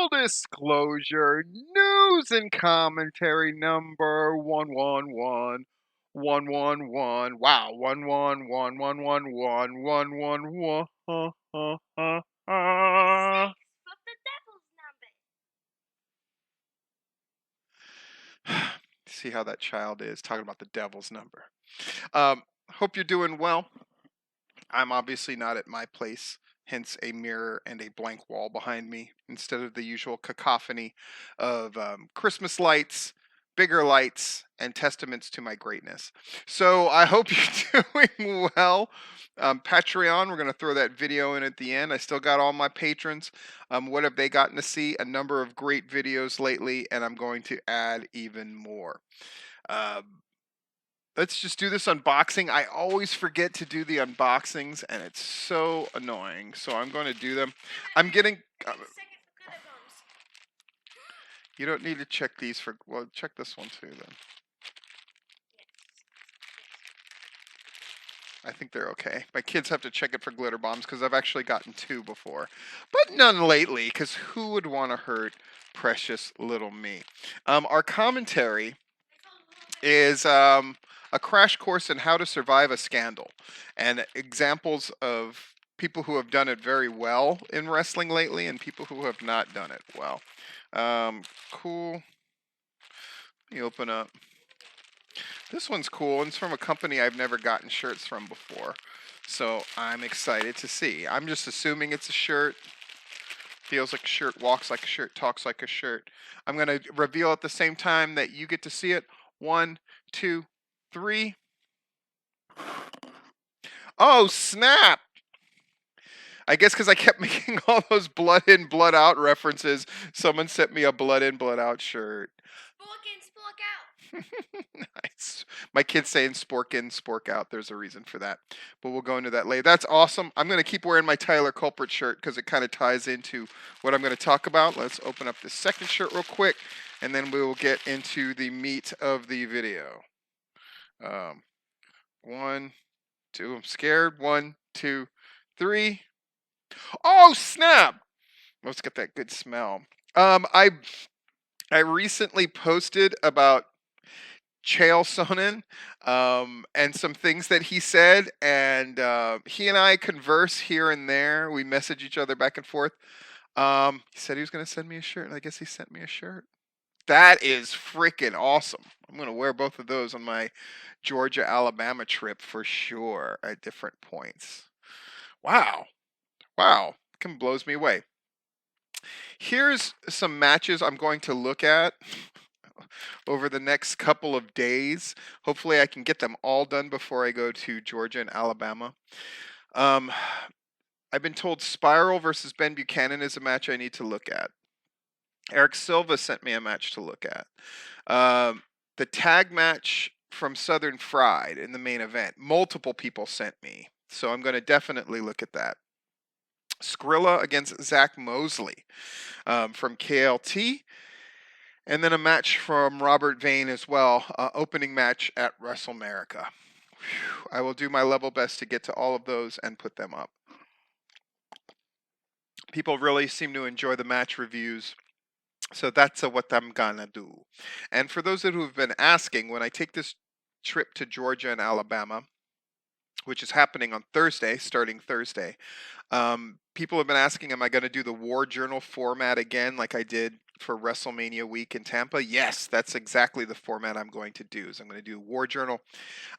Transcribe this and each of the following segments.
full disclosure, news and commentary number 111. 111. Wow, 111111111. See how that child is talking about the devil's number. Hope you're doing well. I'm obviously not at my place, hence a mirror and a blank wall behind me instead of the usual cacophony of Christmas lights, bigger lights, and testaments to my greatness. So I hope you're doing well. Patreon, we're going to throw that video in at the end. I still got all my patrons. What have they gotten to see? A number of great videos lately, and I'm going to add even more. Let's just do this unboxing. I always forget to do the unboxings, and it's so annoying. So I'm going to do them. I'm getting... you don't need to check these for... Well, check this one too, then. I think they're okay. My kids have to check it for glitter bombs because I've actually gotten 2 before. But none lately, because who would want to hurt precious little me? Our commentary is... a crash course in how to survive a scandal and examples of people who have done it very well in wrestling lately and people who have not done it well. Cool. Let me open up. This one's cool, and it's from a company I've never gotten shirts from before. So I'm excited to see. I'm just assuming it's a shirt. Feels like a shirt, walks like a shirt, talks like a shirt. I'm going to reveal at the same time that you get to see it. 1, 2, 3. Oh, snap! I guess because I kept making all those blood in, blood out references, someone sent me a blood in, blood out shirt. Spork in, spork out. Nice. My kid's saying spork in, spork out. There's a reason for that. But we'll go into that later. That's awesome. I'm going to keep wearing my Tyler Culprit shirt because it kind of ties into what I'm going to talk about. Let's open up the second shirt real quick, and then we will get into the meat of the video. 1, 2. I'm scared. 1, 2, 3. Oh, snap! Let's get that good smell. I recently posted about Chael Sonnen and some things that he said, and he and I converse here and there. We message each other back and forth. He said he was going to send me a shirt, and I guess he sent me a shirt. That is freaking awesome. I'm going to wear both of those on my Georgia-Alabama trip for sure at different points. Wow. Wow. It kind of blows me away. Here's some matches I'm going to look at over the next couple of days. Hopefully I can get them all done before I go to Georgia and Alabama. I've been told Spiral versus Ben Buchanan is a match I need to look at. Eric Silva sent me a match to look at. The tag match from Southern Fried in the main event, multiple people sent me. So I'm going to definitely look at that. Skrilla against Zach Mosley from KLT. And then a match from Robert Vane as well, opening match at WrestleMerica. I will do my level best to get to all of those and put them up. People really seem to enjoy the match reviews. So that's what I'm gonna do. And for those who have been asking, when I take this trip to Georgia and Alabama, which is happening on Thursday, starting Thursday, people have been asking, am I going to do the War Journal format again like I did for WrestleMania week in Tampa? Yes, that's exactly the format I'm going to do. So I'm going to do War Journal.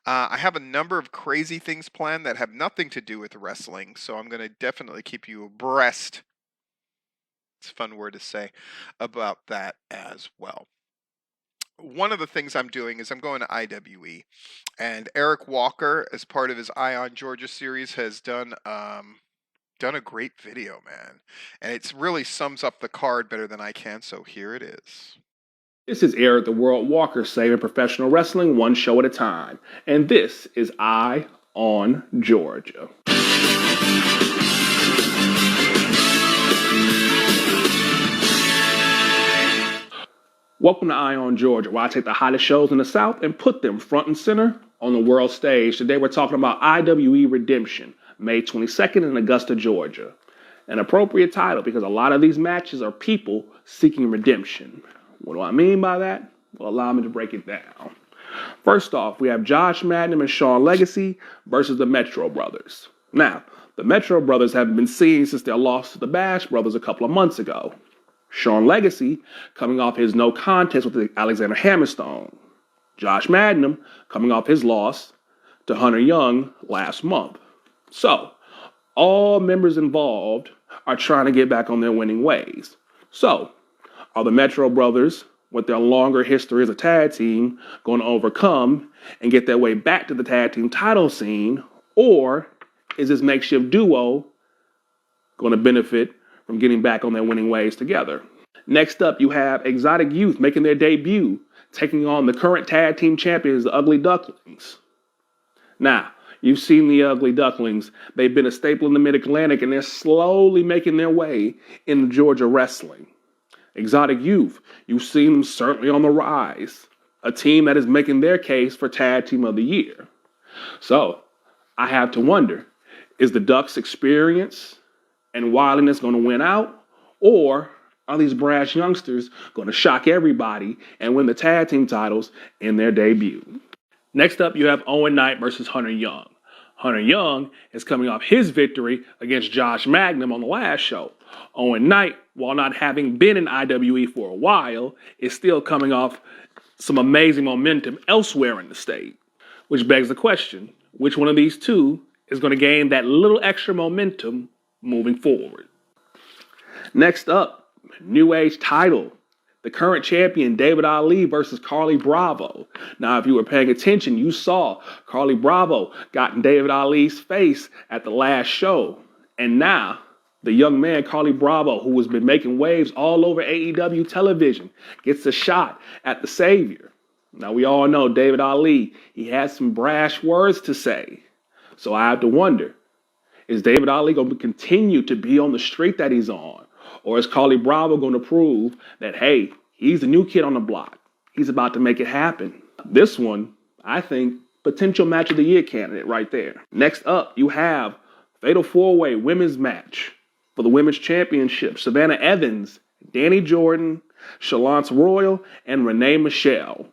I have a number of crazy things planned that have nothing to do with wrestling, so I'm going to definitely keep you abreast. It's a fun word to say about that as well. One of the things I'm doing is I'm going to IWE, and Eric Walker, as part of his Eye on Georgia series, has done a great video, man, and it really sums up the card better than I can. So here it is. This is Eric the World Walker, saving professional wrestling one show at a time, and this is Eye on Georgia. Welcome to Eye on Georgia, where I take the hottest shows in the South and put them front and center on the world stage. Today we're talking about IWE Redemption, May 22nd in Augusta, Georgia. An appropriate title because a lot of these matches are people seeking redemption. What do I mean by that? Well, allow me to break it down. First off, we have Josh Madden and Sean Legacy versus the Metro Brothers. Now, the Metro Brothers have been seen since their loss to the Bash Brothers a couple of months ago. Sean Legacy coming off his no contest with Alexander Hammerstone. Josh Madden coming off his loss to Hunter Young last month. So, all members involved are trying to get back on their winning ways. So, are the Metro Brothers, with their longer history as a tag team, going to overcome and get their way back to the tag team title scene? Or is this makeshift duo going to benefit from getting back on their winning ways together? Next up, you have Exotic Youth making their debut, taking on the current tag team champions, the Ugly Ducklings. Now, you've seen the Ugly Ducklings. They've been a staple in the Mid-Atlantic, and they're slowly making their way into Georgia wrestling. Exotic Youth, you've seen them certainly on the rise, a team that is making their case for Tag Team of the Year. So, I have to wonder, is the Ducks' experience and wildness going to win out, or are these brash youngsters going to shock everybody and win the tag team titles in their debut? Next up, you have Owen Knight versus Hunter Young. Hunter Young is coming off his victory against Josh Magnum on the last show. Owen Knight, while not having been in IWE for a while, is still coming off some amazing momentum elsewhere in the state. Which begs the question, which one of these two is going to gain that little extra momentum moving forward? Next up, New Age title. The current champion, David Ali versus Carly Bravo. Now, if you were paying attention, you saw Carly Bravo got in David Ali's face at the last show. And now, the young man, Carly Bravo, who has been making waves all over AEW television, gets a shot at the Savior. Now, we all know David Ali, he has some brash words to say. So I have to wonder, is David Ali going to continue to be on the streak that he's on? Or is Carly Bravo going to prove that, hey, he's the new kid on the block. He's about to make it happen. This one, I think, potential match of the year candidate right there. Next up, you have Fatal 4-Way Women's Match for the Women's Championship. Savannah Evans, Danny Jordan, Shalance Royal, and Renee Michelle.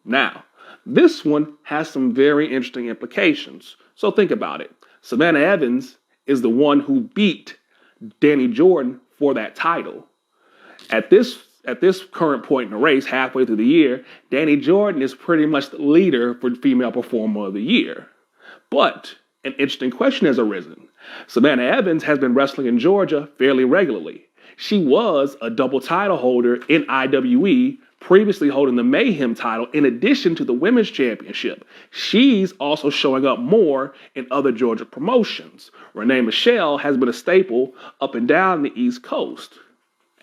Now, this one has some very interesting implications. So think about it. Savannah Evans is the one who beat Danny Jordan for that title. At this current point in the race, halfway through the year, Danny Jordan is pretty much the leader for Female Performer of the Year. But an interesting question has arisen. Savannah Evans has been wrestling in Georgia fairly regularly. She was a double title holder in IWE, previously holding the Mayhem title in addition to the Women's Championship. She's also showing up more in other Georgia promotions. Renee Michelle has been a staple up and down the East Coast.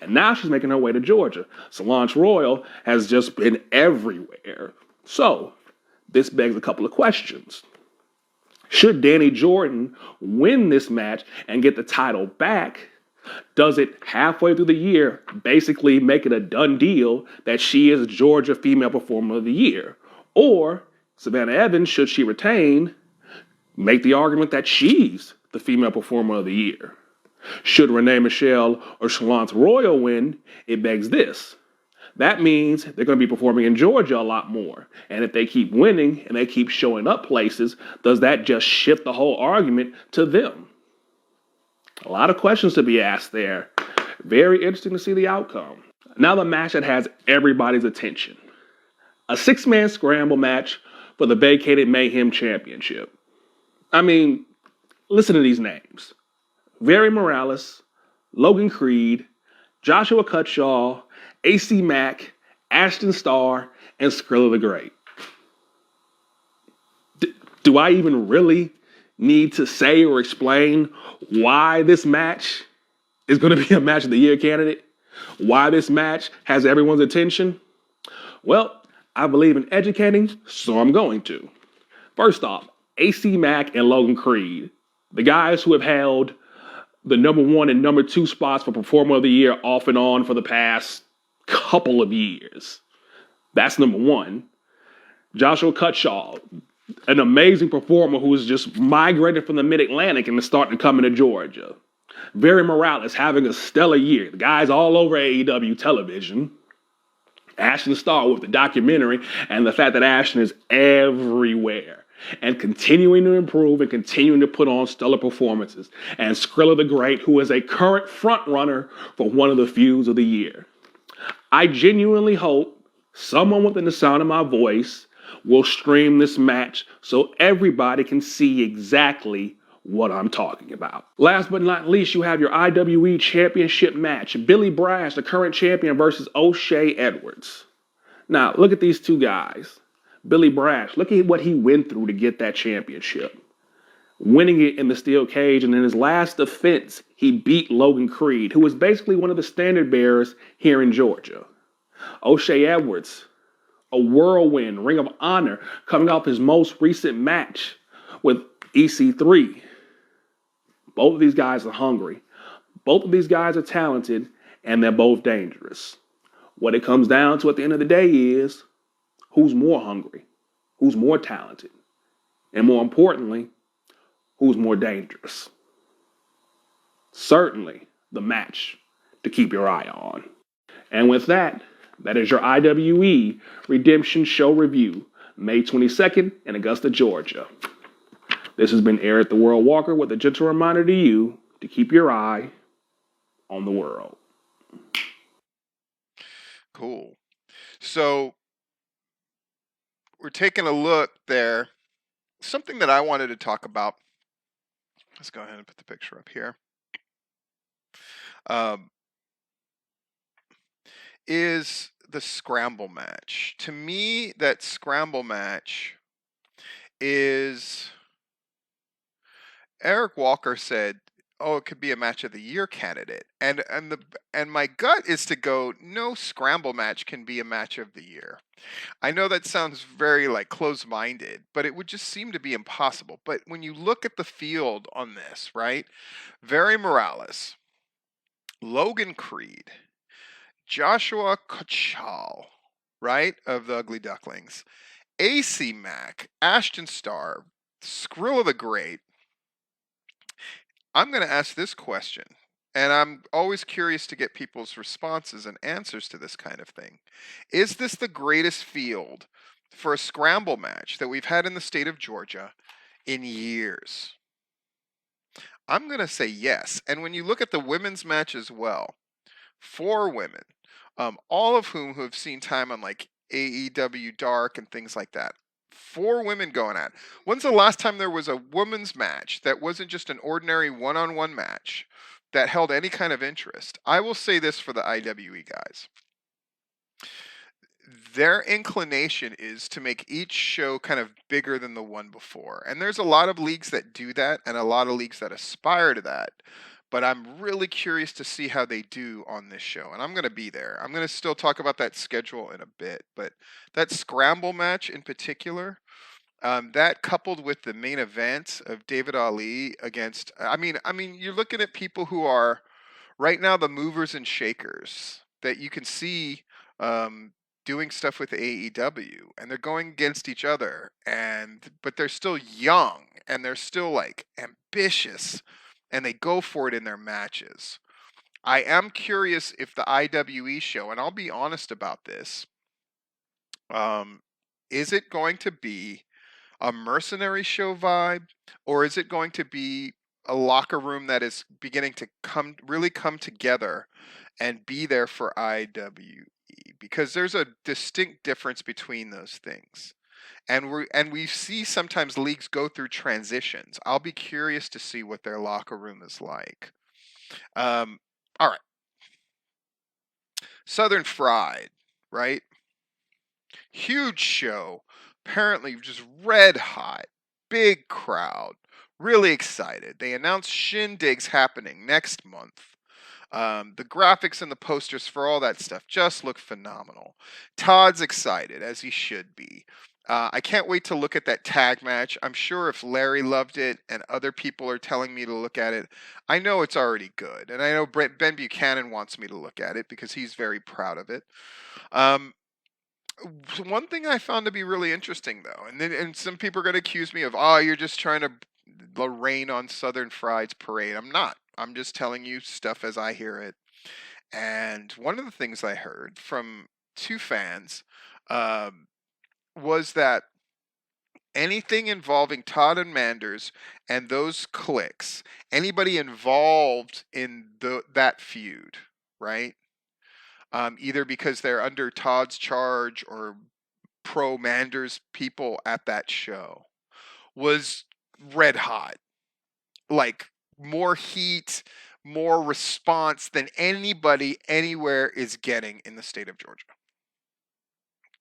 And now she's making her way to Georgia. Solange Royal has just been everywhere. So, this begs a couple of questions. Should Danny Jordan win this match and get the title back? Does it halfway through the year basically make it a done deal that she is Georgia Female Performer of the Year? Or Savannah Evans, should she retain, make the argument that she's the Female Performer of the Year? Should Renee Michelle or Shalance Royal win, it begs this. That means they're going to be performing in Georgia a lot more. And if they keep winning and they keep showing up places, does that just shift the whole argument to them? A lot of questions to be asked there. Very interesting to see the outcome. Now the match that has everybody's attention. A 6-man scramble match for the Vacated Mayhem Championship. I mean, listen to these names. Very Morales, Logan Creed, Joshua Cutshall, AC Mack, Ashton Starr, and Skrilla the Great. Do I even really need to say or explain why this match is going to be a match of the year candidate? Why this match has everyone's attention? Well, I believe in educating, so I'm going to. First off, AC Mack and Logan Creed, the guys who have held the number 1 and number 2 spots for Performer of the Year off and on for the past couple of years. That's number 1. Joshua Cutshall, an amazing performer who has just migrated from the Mid-Atlantic and is starting to come into Georgia. Very Morales having a stellar year. The guy's all over AEW television. Ashton Starr with the documentary and the fact that Ashton is everywhere and continuing to improve and continuing to put on stellar performances. And Skrilla the Great, who is a current front runner for one of the feuds of the year. I genuinely hope someone within the sound of my voice will stream this match so everybody can see exactly what I'm talking about. Last but not least, you have your IWE Championship match. Billy Brash, the current champion, versus O'Shea Edwards. Now, look at these two guys. Billy Brash, look at what he went through to get that championship. Winning it in the steel cage, and in his last defense, he beat Logan Creed, who was basically one of the standard bearers here in Georgia. O'Shea Edwards, a whirlwind, Ring of Honor, coming off his most recent match with EC3. Both of these guys are hungry. Both of these guys are talented, and they're both dangerous. What it comes down to at the end of the day is who's more hungry, who's more talented, and more importantly, who's more dangerous. Certainly the match to keep your eye on. And with that, that is your IWE Redemption Show review, May 22nd in Augusta, Georgia. This has been Eric the World Walker with a gentle reminder to you to keep your eye on the world. Cool. So we're taking a look there. Something that I wanted to talk about. Let's go ahead and put the picture up here. Is the Scramble match. To me, that Scramble match is... Eric Walker said, "Oh, it could be a match of the year candidate," and my gut is to go, no Scramble match can be a match of the year. I know that sounds very like close-minded, but it would just seem to be impossible. But when you look at the field on this, right? Very Morales, Logan Creed, Joshua Cutshall, right, of the Ugly Ducklings, AC Mack, Ashton Starr, Skrilla the Great. I'm going to ask this question, and I'm always curious to get people's responses and answers to this kind of thing. Is this the greatest field for a Scramble match that we've had in the state of Georgia in years? I'm going to say yes. And when you look at the women's match as well, 4 women, all of whom have seen time on like AEW Dark and things like that. 4 women going at. When's the last time there was a women's match that wasn't just an ordinary one-on-one match that held any kind of interest? I will say this for the IWE guys. Their inclination is to make each show kind of bigger than the one before. And there's a lot of leagues that do that and a lot of leagues that aspire to that. But I'm really curious to see how they do on this show. And I'm going to be there. I'm going to still talk about that schedule in a bit. But that Scramble match in particular, that coupled with the main event of David Ali against... I mean, you're looking at people who are right now the movers and shakers that you can see doing stuff with AEW. And they're going against each other. But they're still young. And they're still like ambitious. And they go for it in their matches. I am curious if the IWE show, and I'll be honest about this, is it going to be a mercenary show vibe, or is it going to be a locker room that is beginning to really come together and be there for IWE? Because there's a distinct difference between those things. And we see sometimes leagues go through transitions. I'll be curious to see what their locker room is like. All right. Southern Fried, right? Huge show. Apparently just red hot. Big crowd. Really excited. They announced Shindigs happening next month. The graphics and the posters for all that stuff just look phenomenal. Todd's excited, as he should be. I can't wait to look at that tag match. I'm sure if Larry loved it and other people are telling me to look at it, I know it's already good. And I know Ben Buchanan wants me to look at it because he's very proud of it. One thing I found to be really interesting, though, and some people are going to accuse me of, oh, you're just trying to rain on Southern Fried's parade. I'm not. I'm just telling you stuff as I hear it. And one of the things I heard from two fans um, was that anything involving Todd and Manders and those cliques, anybody involved in that feud, right? Either because they're under Todd's charge or pro Manders people at that show, was red hot. Like more heat, more response than anybody anywhere is getting in the state of Georgia.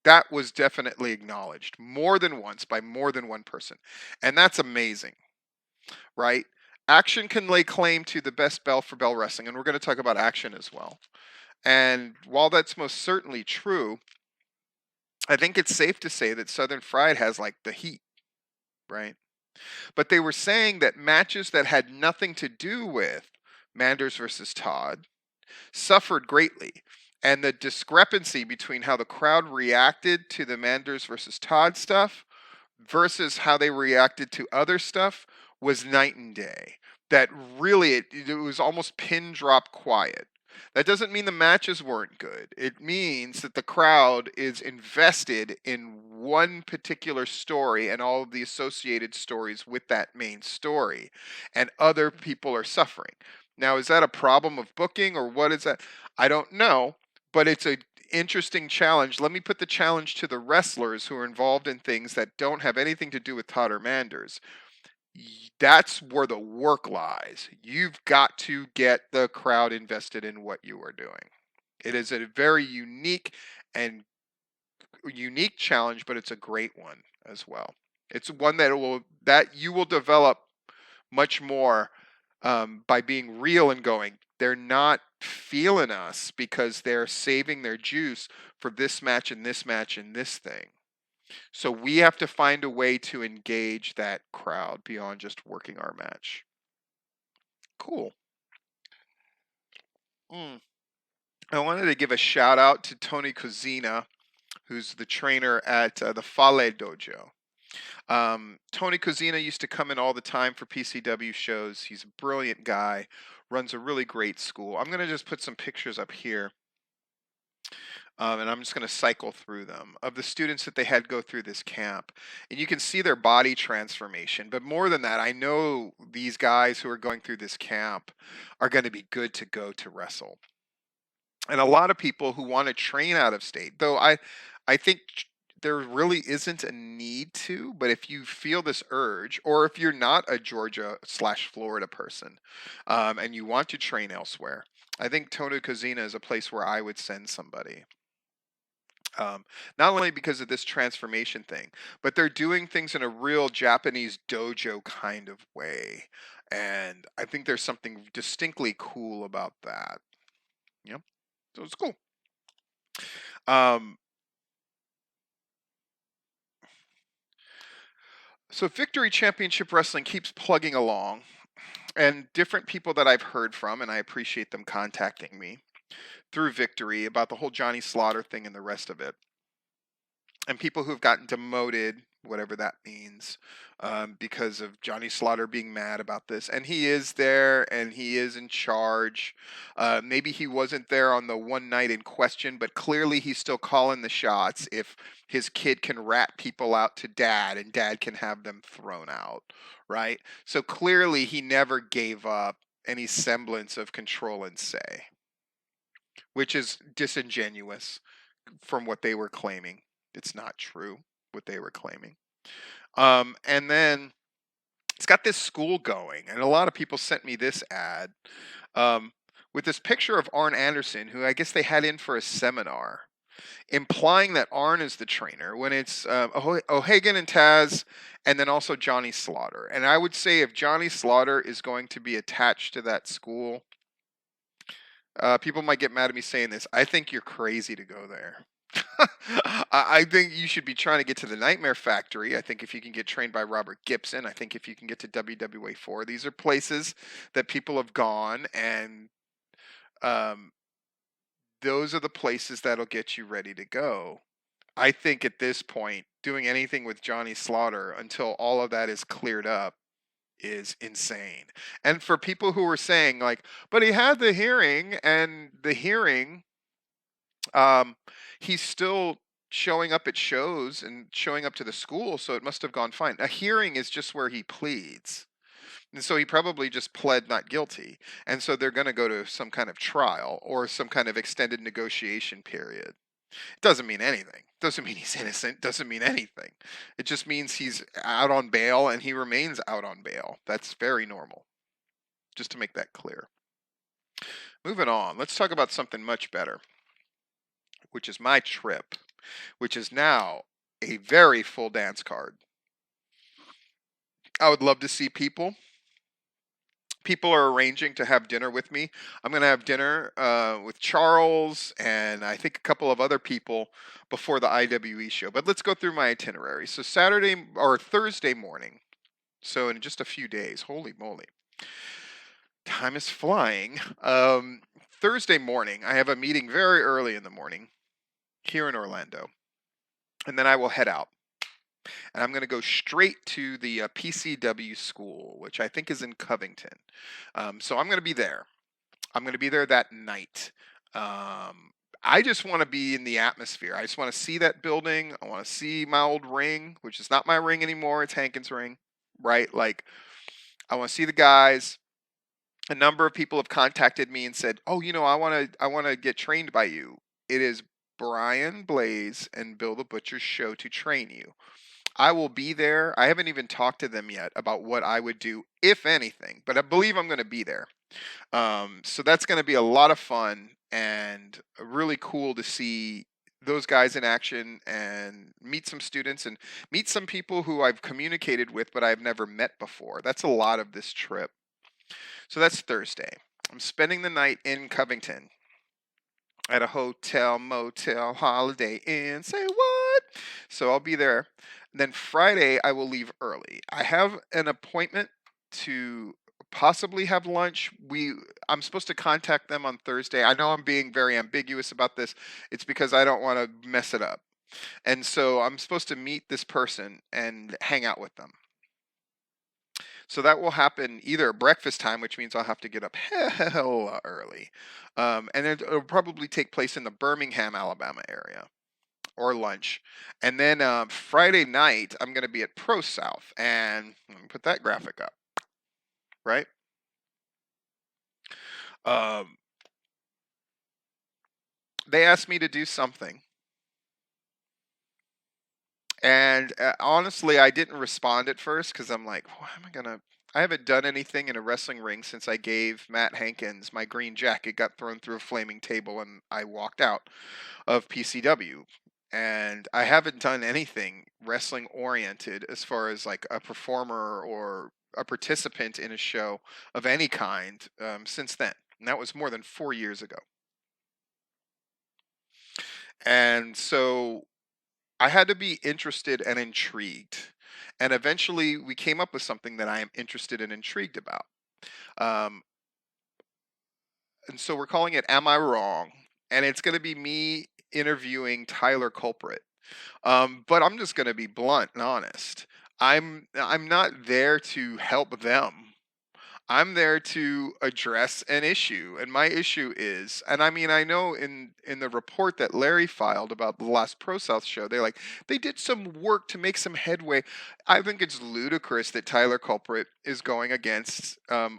That was definitely acknowledged more than once by more than one person. And that's amazing, right? Action can lay claim to the best bell for bell wrestling, and we're going to talk about Action as well. And while that's most certainly true, I think it's safe to say that Southern Fried has like the heat, right? But they were saying that matches that had nothing to do with Manders versus Todd suffered greatly. And the discrepancy between how the crowd reacted to the Manders versus Todd stuff versus how they reacted to other stuff was night and day. That really, it was almost pin drop quiet. That doesn't mean the matches weren't good. It means that the crowd is invested in one particular story and all of the associated stories with that main story, and other people are suffering. Now, is that a problem of booking or what is that? I don't know, but it's a interesting challenge. Let me put the challenge to the wrestlers who are involved in things that don't have anything to do with Todd or Manders. That's where the work lies. You've got to get the crowd invested in what you are doing. It is a very and unique challenge, but it's a great one as well. It's one that you will develop much more by being real and going, they're not feeling us because they're saving their juice for this match and this match and this thing. So we have to find a way to engage that crowd beyond just working our match. Cool. I wanted to give a shout out to Tony Cozina, who's the trainer at the Fale Dojo. Tony Cozina used to come in all the time for PCW shows. He's a brilliant guy, runs a really great school. I'm going to just put some pictures up here. And I'm just going to cycle through them of the students that they had go through this camp. And you can see their body transformation. But more than that, I know these guys who are going through this camp are going to be good to go to wrestle. And a lot of people who want to train out of state, though I think there really isn't a need to, but if you feel this urge, or if you're not a Georgia/Florida person, and you want to train elsewhere, I think Tony Cozina is a place where I would send somebody. Not only because of this transformation thing, but they're doing things in a real Japanese dojo kind of way. And I think there's something distinctly cool about that. Yep. So it's cool. So Victory Championship Wrestling keeps plugging along, and different people that I've heard from, and I appreciate them contacting me through Victory about the whole Johnny Slaughter thing and the rest of it. And people who've gotten demoted, whatever that means, because of Johnny Slaughter being mad about this. And he is there, and he is in charge. Maybe he wasn't there on the one night in question, but clearly he's still calling the shots if his kid can rat people out to dad, and dad can have them thrown out, right? So clearly he never gave up any semblance of control and say, which is disingenuous from what they were claiming. It's not true what they were claiming. And then it's got this school going, and a lot of people sent me this ad with this picture of Arn Anderson, who I guess they had in for a seminar, implying that Arn is the trainer when it's O'Hagan and Taz, and then also Johnny Slaughter. And I would say if Johnny Slaughter is going to be attached to that school, people might get mad at me saying this. I think you're crazy to go there. I think you should be trying to get to the Nightmare Factory. I think if you can get trained by Robert Gibson, I think if you can get to WWA 4, these are places that people have gone, and those are the places that'll get you ready to go. I think at this point, doing anything with Johnny Slaughter until all of that is cleared up is insane. And for people who were saying like, but he had the hearing, and the hearing, um, he's still showing up at shows and showing up to the school, so it must have gone fine. A hearing is just where he pleads. And so he probably just pled not guilty. And so they're going to go to some kind of trial or some kind of extended negotiation period. It doesn't mean anything. Doesn't mean he's innocent. Doesn't mean anything. It just means he's out on bail and he remains out on bail. That's very normal. Just to make that clear. Moving on, let's talk about something much better, which is my trip, which is now a very full dance card. I would love to see people. People are arranging to have dinner with me. I'm going to have dinner with Charles and I think a couple of other people before the IWE show. But let's go through my itinerary. So Saturday or Thursday morning, so in just a few days, holy moly, time is flying. Thursday morning, I have a meeting very early in the morning here in Orlando. And then I will head out. And I'm going to go straight to the PCW school, which I think is in Covington. So I'm going to be there. I'm going to be there that night. I just want to be in the atmosphere. I just want to see that building. I want to see my old ring, which is not my ring anymore. It's Hankins' ring, right? Like, I want to see the guys. A number of people have contacted me and said, "Oh, I want to get trained by you. It is Brian Blaze and Bill the Butcher's show to train you." I will be there. I haven't even talked to them yet about what I would do, if anything, but I believe I'm going to be there. So that's going to be a lot of fun and really cool to see those guys in action and meet some students and meet some people who I've communicated with, but I've never met before. That's a lot of this trip. So that's Thursday. I'm spending the night in Covington at a hotel, motel, Holiday Inn. Say what? So I'll be there. Then Friday, I will leave early. I have an appointment to possibly have lunch. I'm supposed to contact them on Thursday. I know I'm being very ambiguous about this. It's because I don't want to mess it up. And so I'm supposed to meet this person and hang out with them. So that will happen either at breakfast time, which means I'll have to get up hella early. And it'll probably take place in the Birmingham, Alabama area, or lunch. And then Friday night, I'm going to be at Pro South. And let me put that graphic up, right? They asked me to do something. And honestly, I didn't respond at first because I'm like, why am I going to? I haven't done anything in a wrestling ring since I gave Matt Hankins my green jacket, got thrown through a flaming table, and I walked out of PCW. And I haven't done anything wrestling oriented as far as like a performer or a participant in a show of any kind since then. And that was more than 4 years ago. And so I had to be interested and intrigued. And eventually we came up with something that I am interested and intrigued about. Um, and so we're calling it Am I Wrong? And it's going to be me interviewing Tyler Culprit. But I'm just going to be blunt and honest. I'm not there to help them. I'm there to address an issue, and my issue is, and I mean, I know in the report that Larry filed about the last Pro South show, they did some work to make some headway. I think it's ludicrous that Tyler Culprit is going against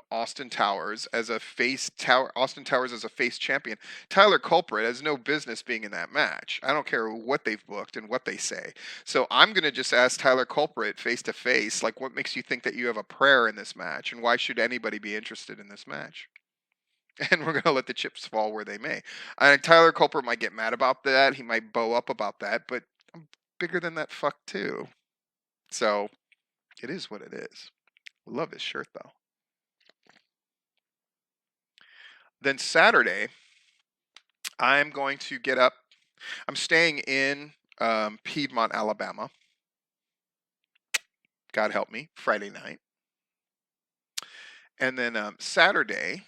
Austin Towers as a face Austin Towers as a face champion. Tyler Culprit has no business being in that match. I don't care what they've booked and what they say. So I'm going to just ask Tyler Culprit face to face, like, what makes you think that you have a prayer in this match, and why should anybody be interested in this match? And we're going to let the chips fall where they may. Tyler Culprit might get mad about that. He might bow up about that, but I'm bigger than that fuck too. So it is what it is. Love his shirt though. Then Saturday, I'm going to get up. I'm staying in Piedmont, Alabama. God help me, Friday night. And then Saturday,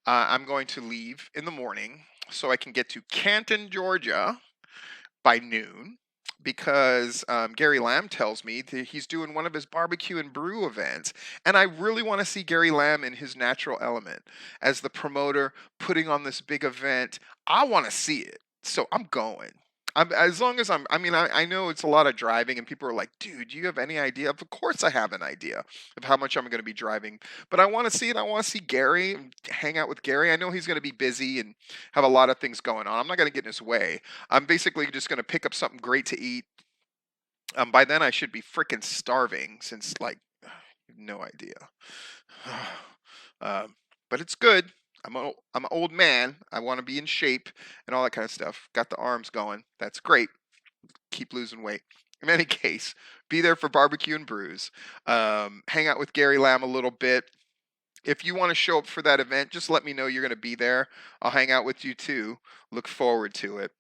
I'm going to leave in the morning so I can get to Canton, Georgia by noon, because Gary Lamb tells me that he's doing one of his barbecue and brew events. And I really want to see Gary Lamb in his natural element as the promoter putting on this big event. I want to see it. So I'm going. As long as I know it's a lot of driving, and people are like, dude, do you have any idea? Of course, I have an idea of how much I'm going to be driving, but I want to see it. I want to see Gary and hang out with Gary. I know he's going to be busy and have a lot of things going on. I'm not going to get in his way. I'm basically just going to pick up something great to eat. By then, I should be freaking starving since, like, no idea. um, but it's good. I'm an old man. I want to be in shape and all that kind of stuff. Got the arms going. That's great. Keep losing weight. In any case, be there for barbecue and brews. Hang out with Gary Lamb a little bit. If you want to show up for that event, just let me know you're going to be there. I'll hang out with you too. Look forward to it.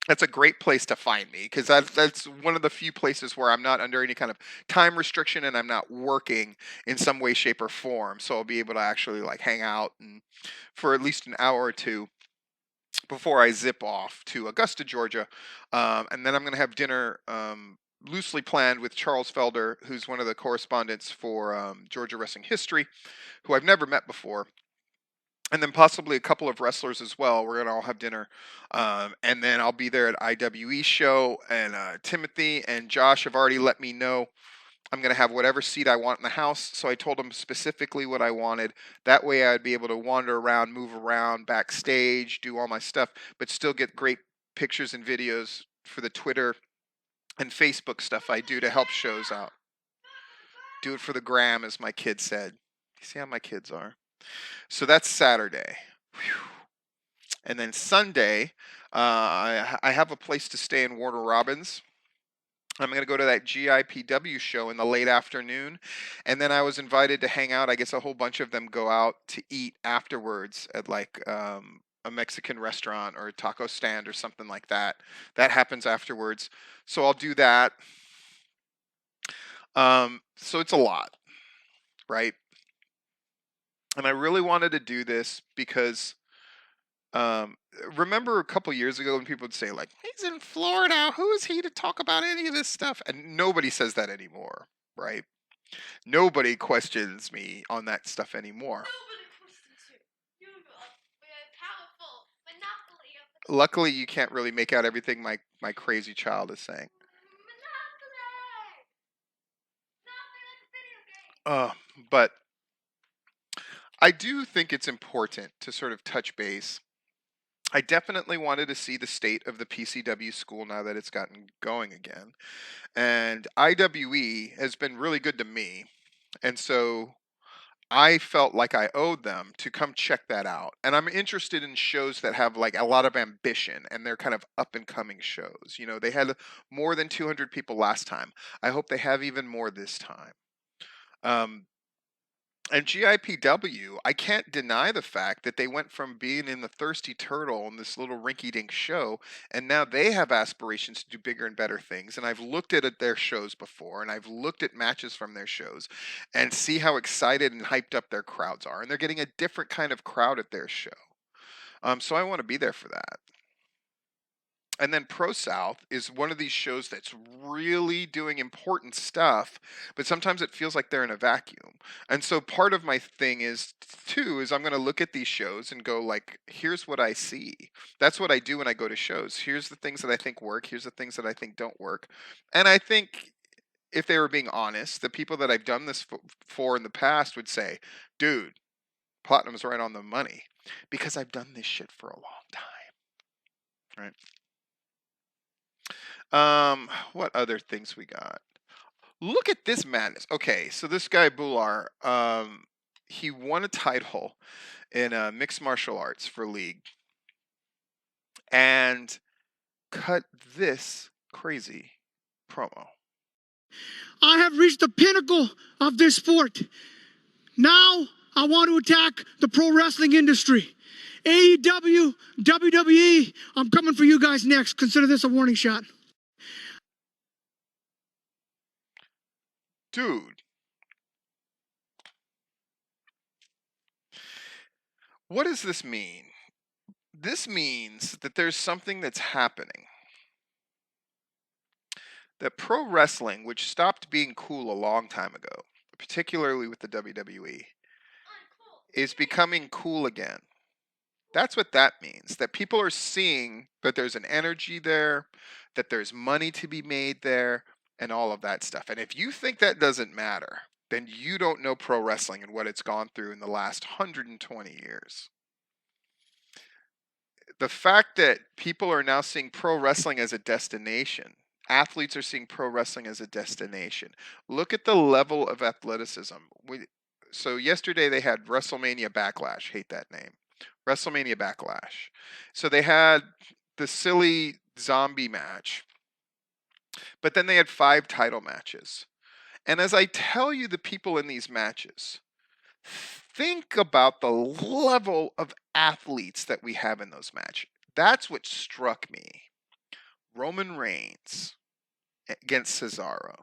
That's a great place to find me because that's one of the few places where I'm not under any kind of time restriction and I'm not working in some way, shape, or form. So I'll be able to actually like hang out and for at least an hour or two before I zip off to Augusta, Georgia, and then I'm going to have dinner. Loosely planned with Charles Felder, who's one of the correspondents for Georgia Wrestling History, who I've never met before, and then possibly a couple of wrestlers as well. We're gonna all have dinner, and then I'll be there at IWE show. And Timothy and Josh have already let me know I'm gonna have whatever seat I want in the house. So I told them specifically what I wanted. That way I'd be able to wander around, move around backstage, do all my stuff, but still get great pictures and videos for the Twitter and Facebook stuff I do to help shows out. Do it for the gram, as my kid said. You see how my kids are. So that's Saturday. Whew. And then Sunday, I have a place to stay in Warner Robins. I'm going to go to that GIPW show in the late afternoon. And then I was invited to hang out. I guess a whole bunch of them go out to eat afterwards at like a Mexican restaurant or a taco stand or something like that. That happens afterwards. So I'll do that. So it's a lot, right? And I really wanted to do this because Um, remember a couple years ago when people would say like, "He's in Florida. Who is he to talk about any of this stuff?" And nobody says that anymore, right? Nobody questions me on that stuff anymore. Nobody questions you. You have a powerful monopoly of the Luckily, you can't really make out everything my crazy child is saying. monopoly. Monopoly like a video game. But I do think it's important to sort of touch base. I definitely wanted to see the state of the PCW school now that it's gotten going again. And IWE has been really good to me. And so I felt like I owed them to come check that out. And I'm interested in shows that have like a lot of ambition and they're kind of up and coming shows. You know, they had more than 200 people last time. I hope they have even more this time. Um, and GIPW, I can't deny the fact that they went from being in the Thirsty Turtle in this little rinky dink show, and now they have aspirations to do bigger and better things. And I've looked at their shows before, and I've looked at matches from their shows and see how excited and hyped up their crowds are. And they're getting a different kind of crowd at their show. So I want to be there for that. And then Pro South is one of these shows that's really doing important stuff, but sometimes it feels like they're in a vacuum. And so part of my thing is too is I'm going to look at these shows and go like, here's what I see. That's what I do when I go to shows. Here's the things that I think work. Here's the things that I think don't work. And I think if they were being honest, the people that I've done this for in the past would say, dude, Platinum's right on the money because I've done this shit for a long time. Right. What other things we got? Look at this madness. Okay, so this guy Bular, he won a title in mixed martial arts for league, and cut this crazy promo. I have reached the pinnacle of this sport. Now I want to attack the pro wrestling industry. AEW, WWE, I'm coming for you guys next. Consider this a warning shot. Dude, what does this mean? This means that there's something that's happening. that pro wrestling, which stopped being cool a long time ago, particularly with the WWE, is becoming cool again. That's what that means. That people are seeing that there's an energy there, that there's money to be made there, and all of that stuff. And if you think that doesn't matter, then you don't know pro wrestling and what it's gone through in the last 120 years. The fact that people are now seeing pro wrestling as a destination, athletes are seeing pro wrestling as a destination. Look at the level of athleticism. So yesterday they had WrestleMania Backlash. Hate that name. WrestleMania Backlash. So they had the silly zombie match, but then they had 5 title matches. And as I tell you the people in these matches, think about the level of athletes that we have in those matches. That's what struck me. Roman Reigns against Cesaro.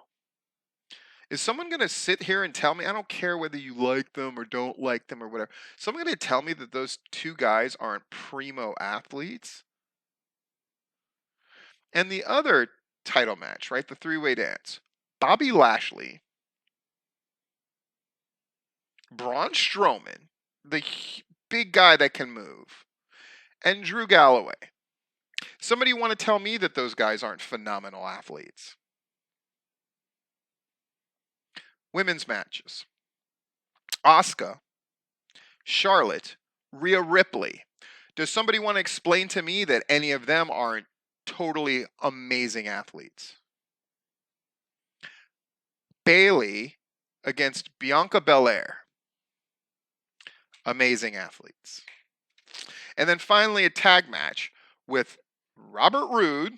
Is someone going to sit here and tell me, I don't care whether you like them or don't like them or whatever, someone going to tell me that those two guys aren't primo athletes? And the other title match, right, the 3-way dance, Bobby Lashley, Braun Strowman, the big guy that can move, and Drew Galloway. Somebody want to tell me that those guys aren't phenomenal athletes? Women's matches. Asuka, Charlotte, Rhea Ripley. Does somebody want to explain to me that any of them aren't totally amazing athletes? Bayley against Bianca Belair. Amazing athletes. And then finally a tag match with Robert Roode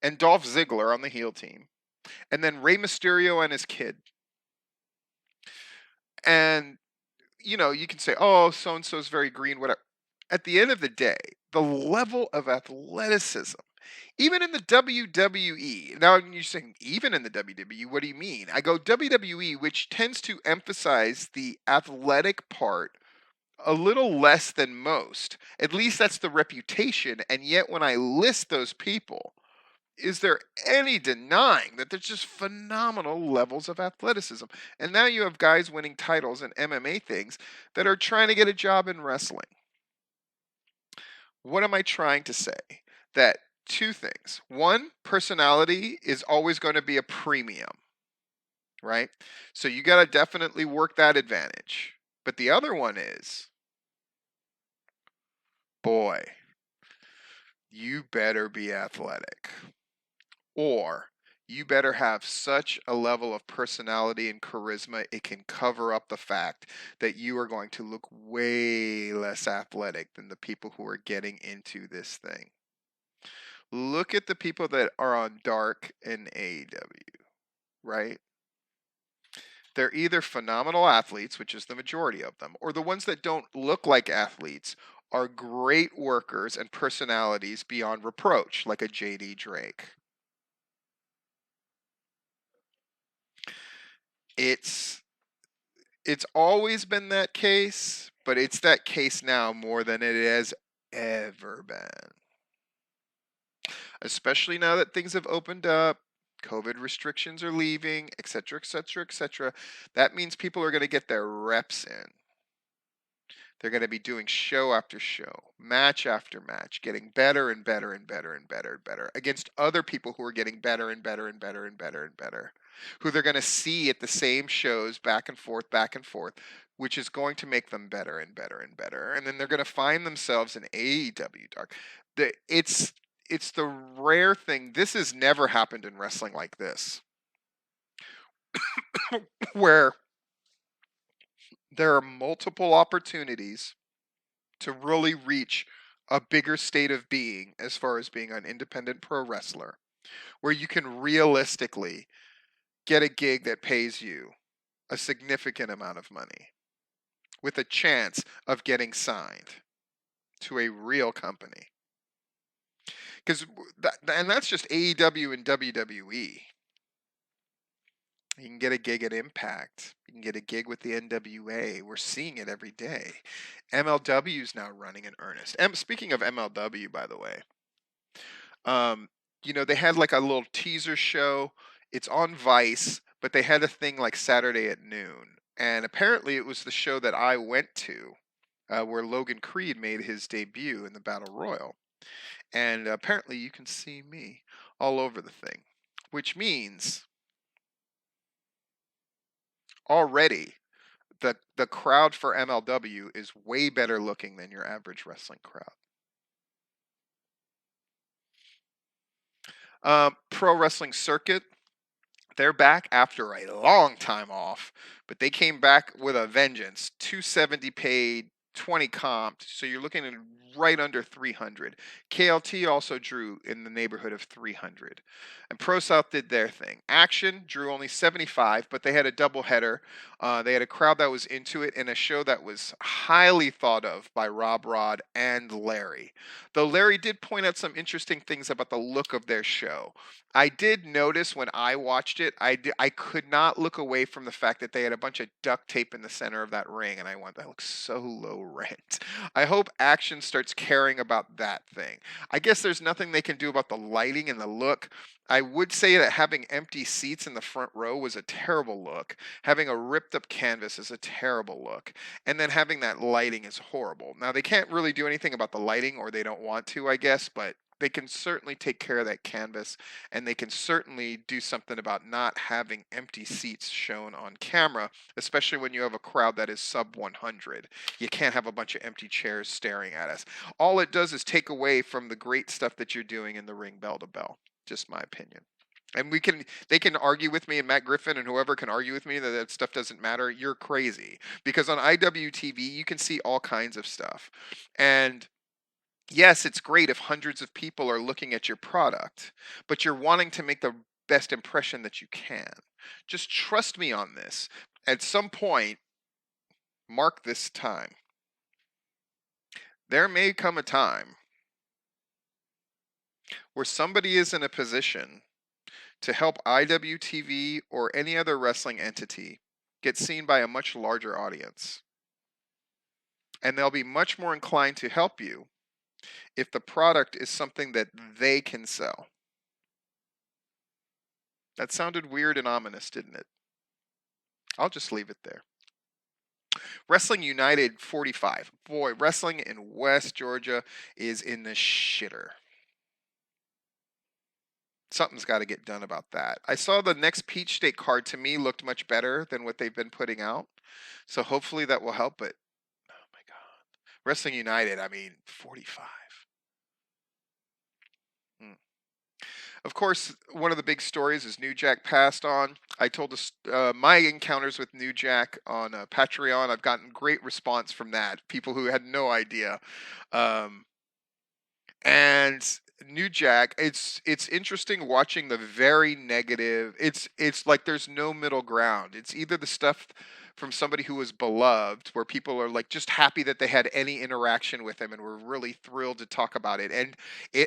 and Dolph Ziggler on the heel team. And then Rey Mysterio and his kid. And, you know, you can say, oh, so-and-so is very green, whatever. At the end of the day, the level of athleticism, even in the WWE, now you're saying, even in the WWE, what do you mean? I go WWE, which tends to emphasize the athletic part a little less than most. At least that's the reputation. And yet when I list those people, is there any denying that there's just phenomenal levels of athleticism? And now you have guys winning titles and MMA things that are trying to get a job in wrestling. What am I trying to say? That 2 things. 1, personality is always going to be a premium, right? So you got to definitely work that advantage. But the other one is, boy, you better be athletic. Or you better have such a level of personality and charisma, it can cover up the fact that you are going to look way less athletic than the people who are getting into this thing. Look at the people that are on Dark and AEW, right? They're either phenomenal athletes, which is the majority of them, or the ones that don't look like athletes are great workers and personalities beyond reproach, like a JD Drake. It's always been that case, but it's that case now more than it has ever been. Especially now that things have opened up, COVID restrictions are leaving, etc., etc., etc. That means people are going to get their reps in. They're going to be doing show after show, match after match, getting better and better and better and better and better against other people who are getting better and better and better and better and better, who they're going to see at the same shows back and forth, which is going to make them better and better and better. And then they're going to find themselves in AEW Dark. It's the rare thing. This has never happened in wrestling like this, where there are multiple opportunities to really reach a bigger state of being as far as being an independent pro wrestler, where you can realistically get a gig that pays you a significant amount of money with a chance of getting signed to a real company. And that's just AEW and WWE. You can get a gig at Impact. You can get a gig with the NWA. We're seeing it every day. MLW is now running in earnest. Speaking of MLW, by the way, you know, they had like a little teaser show. It's on Vice, but they had a thing like Saturday at noon. And apparently it was the show that I went to where Logan Creed made his debut in the Battle Royal. And apparently you can see me all over the thing, which means already the crowd for MLW is way better looking than your average wrestling crowd. Pro Wrestling Circuit, they're back after a long time off, but they came back with a vengeance. 270 paid, 20 comped, so you're looking at right under 300. KLT also drew in the neighborhood of 300. And Pro South did their thing. Action drew only 75, but they had a doubleheader. They had a crowd that was into it and a show that was highly thought of by Rob Rod and Larry. Though Larry did point out some interesting things about the look of their show. I did notice when I watched it, I could not look away from the fact that they had a bunch of duct tape in the center of that ring, and I went, that looks so low rent. I hope Action starts caring about that thing. I guess there's nothing they can do about the lighting and the look. I would say that having empty seats in the front row was a terrible look. Having a ripped up canvas is a terrible look. And then having that lighting is horrible. Now, they can't really do anything about the lighting, or they don't want to, I guess, but they can certainly take care of that canvas, and they can certainly do something about not having empty seats shown on camera, especially when you have a crowd that is sub 100. You can't have a bunch of empty chairs staring at us. All it does is take away from the great stuff that you're doing in the ring bell to bell. Just my opinion. And they can argue with me, and Matt Griffin and whoever can argue with me that that stuff doesn't matter. You're crazy, because on IWTV you can see all kinds of stuff. And yes, it's great if hundreds of people are looking at your product, but you're wanting to make the best impression that you can. Just trust me on this. At some point, mark this time. There may come a time where somebody is in a position to help IWTV or any other wrestling entity get seen by a much larger audience. And they'll be much more inclined to help you if the product is something that they can sell. That sounded weird and ominous, didn't it? I'll just leave it there. Wrestling United 45. Boy, wrestling in West Georgia is in the shitter. Something's got to get done about that. I saw the next Peach State card, to me looked much better than what they've been putting out. So hopefully that will help it. Oh my God. Wrestling United, I mean, 45. Of course, one of the big stories is New Jack passed on. I told us my encounters with New Jack on Patreon. I've gotten great response from that. People who had no idea. And New Jack, it's interesting watching the very negative. It's like there's no middle ground. It's either the stuff from somebody who was beloved, where people are like just happy that they had any interaction with him and were really thrilled to talk about it, and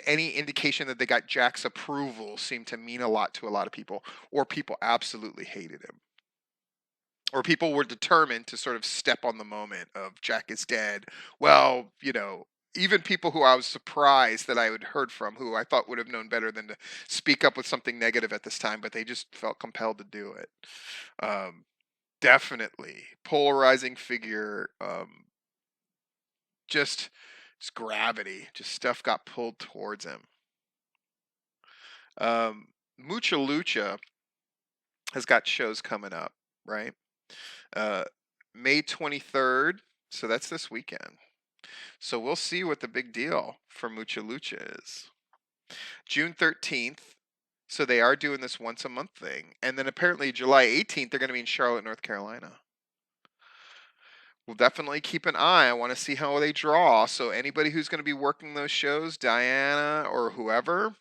any indication that they got Jack's approval seemed to mean a lot to a lot of people, or people absolutely hated him, or people were determined to sort of step on the moment of Jack is dead. Well, even people who I was surprised that I had heard from, who I thought would have known better than to speak up with something negative at this time, but they just felt compelled to do it. Definitely polarizing figure. Just gravity, just stuff got pulled towards him. Mucha Lucha has got shows coming up, right? May 23rd, so that's this weekend. So we'll see what the big deal for Mucha Lucha is. June 13th, so they are doing this once a month thing. And then apparently July 18th, they're going to be in Charlotte, North Carolina. We'll definitely keep an eye. I want to see how they draw. So anybody who's going to be working those shows, Diana or whoever,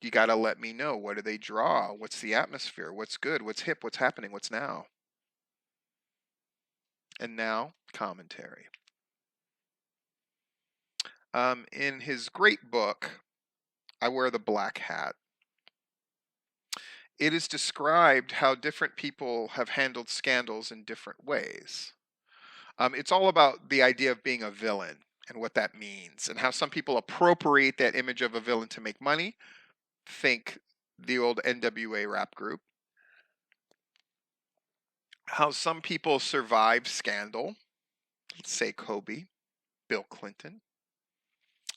you got to let me know. What do they draw? What's the atmosphere? What's good? What's hip? What's happening? What's now? And now, commentary. In his great book, I Wear the Black Hat, it is described how different people have handled scandals in different ways. It's all about the idea of being a villain and what that means, and how some people appropriate that image of a villain to make money. Think the old NWA rap group. how some people survive scandal, let's say Kobe, Bill Clinton,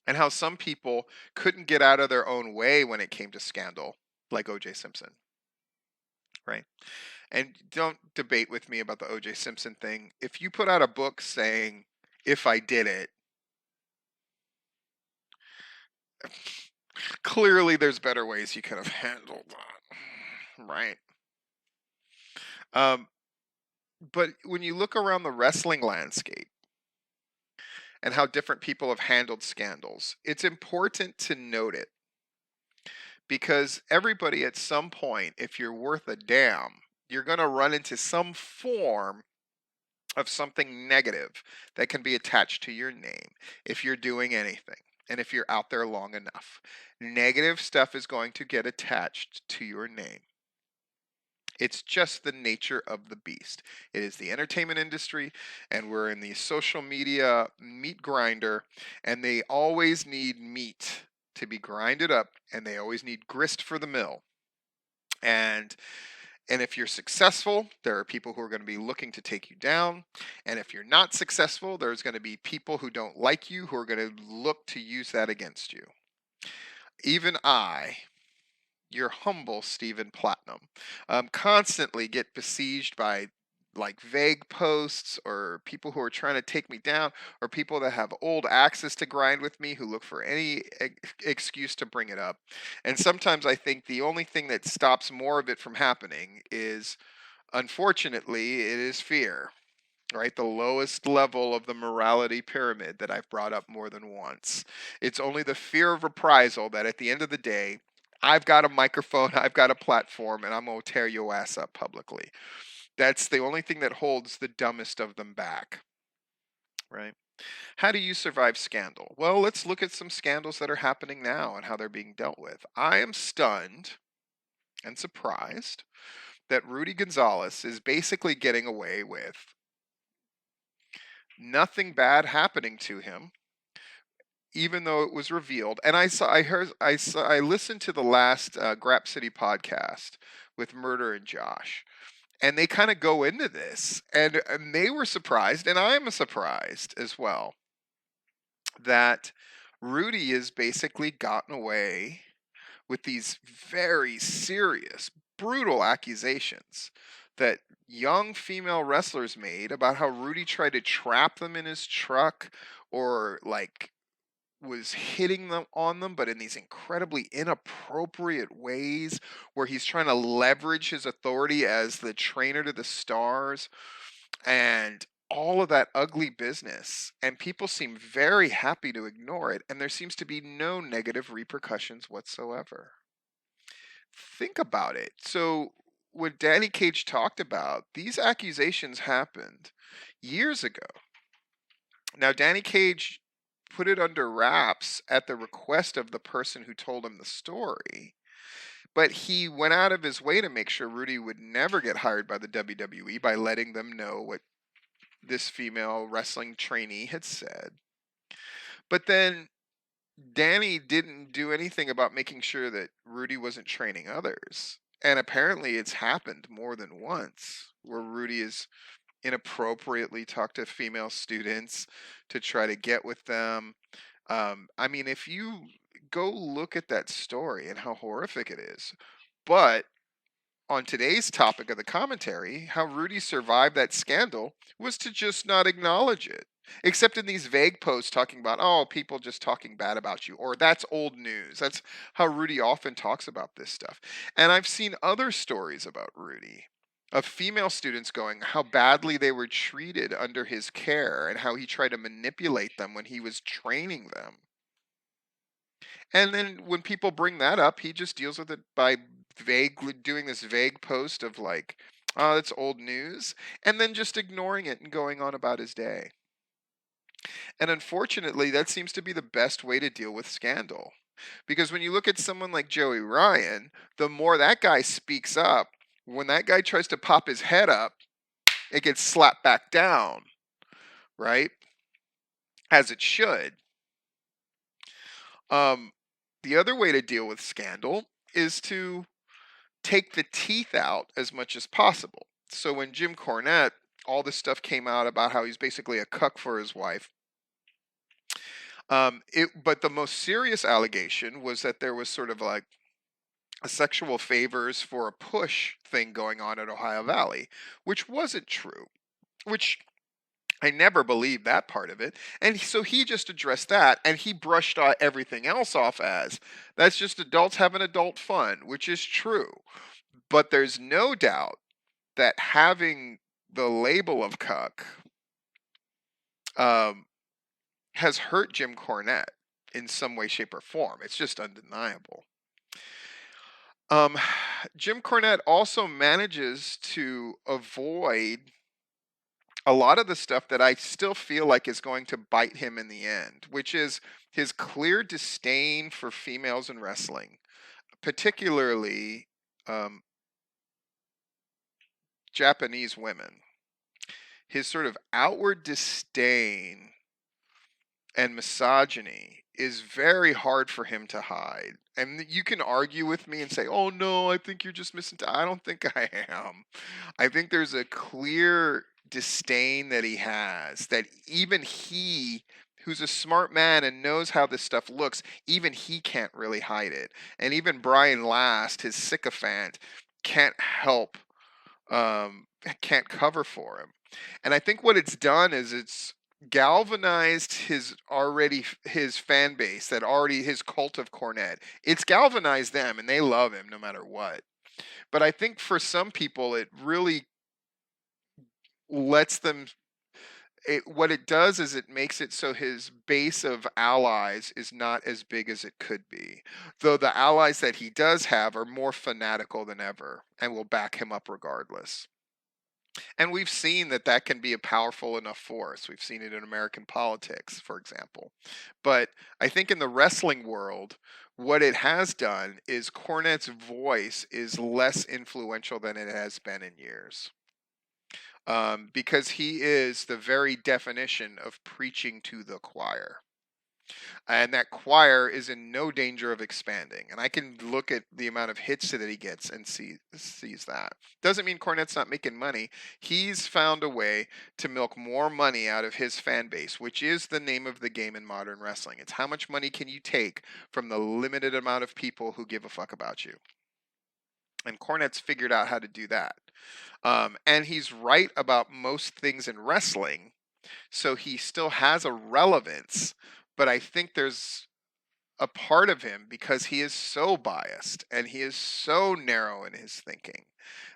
and how some people couldn't get out of their own way when it came to scandal, like O.J. Simpson, right? And don't debate with me about the O.J. Simpson thing. If you put out a book saying, if I did it, clearly there's better ways you could have handled that, right? Um, but when you look around the wrestling landscape and how different people have handled scandals, it's important to note it because everybody at some point, if you're worth a damn, you're going to run into some form of something negative that can be attached to your name if you're doing anything and if you're out there long enough. Negative stuff is going to get attached to your name. It's just the nature of the beast. It is the entertainment industry, and we're in the social media meat grinder, and they always need meat to be grinded up, and they always need grist for the mill. And if you're successful, there are people who are going to be looking to take you down. And if you're not successful, there's going to be people who don't like you who are going to look to use that against you. Even I, your humble Stephen Platinum, constantly get besieged by like vague posts or people who are trying to take me down or people that have old axes to grind with me who look for any excuse to bring it up. And sometimes I think the only thing that stops more of it from happening is, unfortunately, it is fear. Right, the lowest level of the morality pyramid that I've brought up more than once. It's only the fear of reprisal that at the end of the day, I've got a microphone, I've got a platform, and I'm going to tear your ass up publicly. That's the only thing that holds the dumbest of them back, right? How do you survive scandal? Well, let's look at some scandals that are happening now and how they're being dealt with. I am stunned and surprised that Rudy Gonzalez is basically getting away with nothing bad happening to him, even though it was revealed. And I listened to the last Grap City podcast with Murder and Josh, and they kind of go into this, and they were surprised, and I am surprised as well, that Rudy has basically gotten away with these very serious, brutal accusations that young female wrestlers made about how Rudy tried to trap them in his truck or like was hitting them on them, but in these incredibly inappropriate ways where he's trying to leverage his authority as the trainer to the stars and all of that ugly business. And people seem very happy to ignore it, and there seems to be no negative repercussions whatsoever. Think about it. So, what Danny Cage talked about, these accusations happened years ago. Now, Danny Cage put it under wraps at the request of the person who told him the story, but he went out of his way to make sure Rudy would never get hired by the WWE by letting them know what this female wrestling trainee had said. But then Danny didn't do anything about making sure that Rudy wasn't training others. And apparently it's happened more than once where Rudy has inappropriately talked to female students to try to get with them. I mean, if you go look at that story and how horrific it is, but on today's topic of the commentary, how Rudy survived that scandal was to just not acknowledge it. Except in these vague posts talking about, oh, people just talking bad about you, or that's old news. That's how Rudy often talks about this stuff. And I've seen other stories about Rudy of female students going how badly they were treated under his care and how he tried to manipulate them when he was training them. And then when people bring that up, he just deals with it by vaguely doing this vague post of like, oh, that's old news, and then just ignoring it and going on about his day. And unfortunately, that seems to be the best way to deal with scandal. Because when you look at someone like Joey Ryan, the more that guy speaks up, when that guy tries to pop his head up, it gets slapped back down, right? As it should. The other way to deal with scandal is to take the teeth out as much as possible. So when Jim Cornette, all this stuff came out about how he's basically a cuck for his wife. But the most serious allegation was that there was sort of like a sexual favors for a push thing going on at Ohio Valley, which wasn't true, which I never believed that part of it. And so he just addressed that, and he brushed everything else off as that's just adults having adult fun, which is true. But there's no doubt that having the label of cuck um, has hurt Jim Cornette in some way, shape, or form. It's just undeniable. Jim Cornette also manages to avoid a lot of the stuff that I still feel like is going to bite him in the end, which is his clear disdain for females in wrestling, particularly Japanese women. His sort of outward disdain and misogyny is very hard for him to hide. And you can argue with me and say, oh no, I think you're just missing. I don't think I am. I think there's a clear disdain that he has that even he, who's a smart man and knows how this stuff looks, even he can't really hide it. And even Brian Last, his sycophant, can't help, can't cover for him. And I think what it's done is it's galvanized his fan base, that already his cult of Cornette. It's galvanized them and they love him no matter what. But I think for some people it really lets them, what it does is it makes it so his base of allies is not as big as it could be. Though the allies that he does have are more fanatical than ever and will back him up regardless. And we've seen that that can be a powerful enough force. We've seen it in American politics, for example. But I think in the wrestling world, what it has done is Cornette's voice is less influential than it has been in years. Because he is the very definition of preaching to the choir. And that choir is in no danger of expanding. And I can look at the amount of hits that he gets and sees that. Doesn't mean Cornette's not making money. He's found a way to milk more money out of his fan base, which is the name of the game in modern wrestling. It's how much money can you take from the limited amount of people who give a fuck about you. And Cornette's figured out how to do that. And he's right about most things in wrestling. So he still has a relevance. But I think there's a part of him, because he is so biased and he is so narrow in his thinking,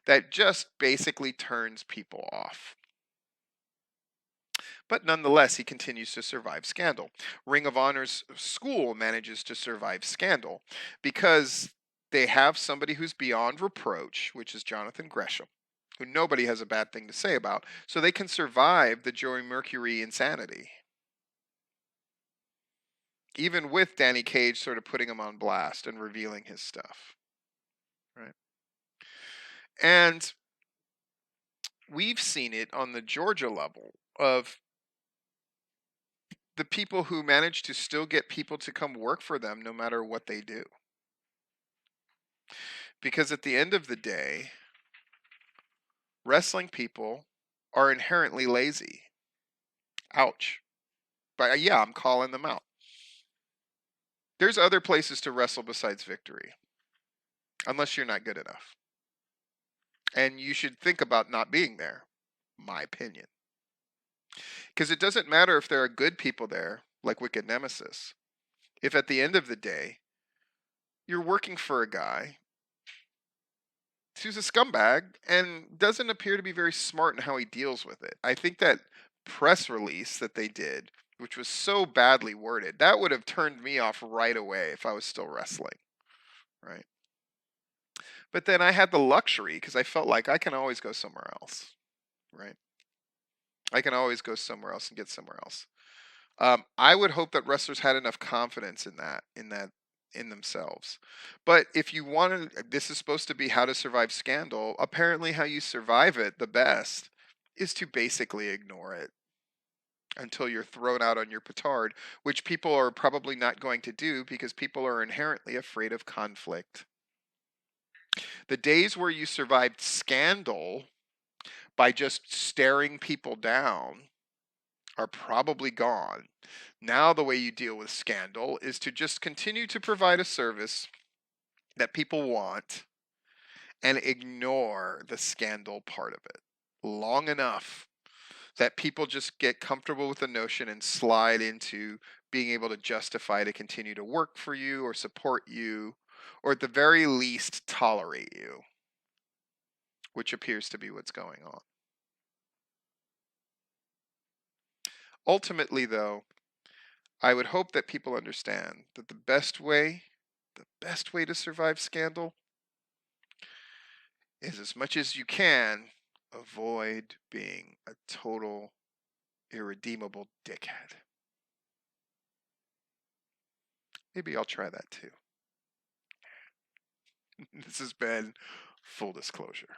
that just basically turns people off. But nonetheless, he continues to survive scandal. Ring of Honor's school manages to survive scandal because they have somebody who's beyond reproach, which is Jonathan Gresham, who nobody has a bad thing to say about, so they can survive the Joey Mercury insanity. Even with Danny Cage sort of putting him on blast and revealing his stuff. Right? And we've seen it on the Georgia level of the people who manage to still get people to come work for them no matter what they do. Because at the end of the day, wrestling people are inherently lazy. Ouch. But yeah, I'm calling them out. There's other places to wrestle besides Victory. Unless you're not good enough. And you should think about not being there. My opinion. Because it doesn't matter if there are good people there, like Wicked Nemesis. If at the end of the day, you're working for a guy who's a scumbag and doesn't appear to be very smart in how he deals with it. I think that press release that they did, which was so badly worded, that would have turned me off right away if I was still wrestling, right? But then I had the luxury, because I felt like I can always go somewhere else, right? I can always go somewhere else and get somewhere else. I would hope that wrestlers had enough confidence in themselves. But if you want to, this is supposed to be how to survive scandal. Apparently, how you survive it the best is to basically ignore it until you're thrown out on your petard, which people are probably not going to do because people are inherently afraid of conflict. The days where you survived scandal by just staring people down are probably gone. Now the way you deal with scandal is to just continue to provide a service that people want and ignore the scandal part of it long enough that people just get comfortable with the notion and slide into being able to justify to continue to work for you or support you, or at the very least tolerate you, which appears to be what's going on. Ultimately, though, I would hope that people understand that the best way to survive scandal is, as much as you can, avoid being a total irredeemable dickhead. Maybe I'll try that too. This has been Full Disclosure.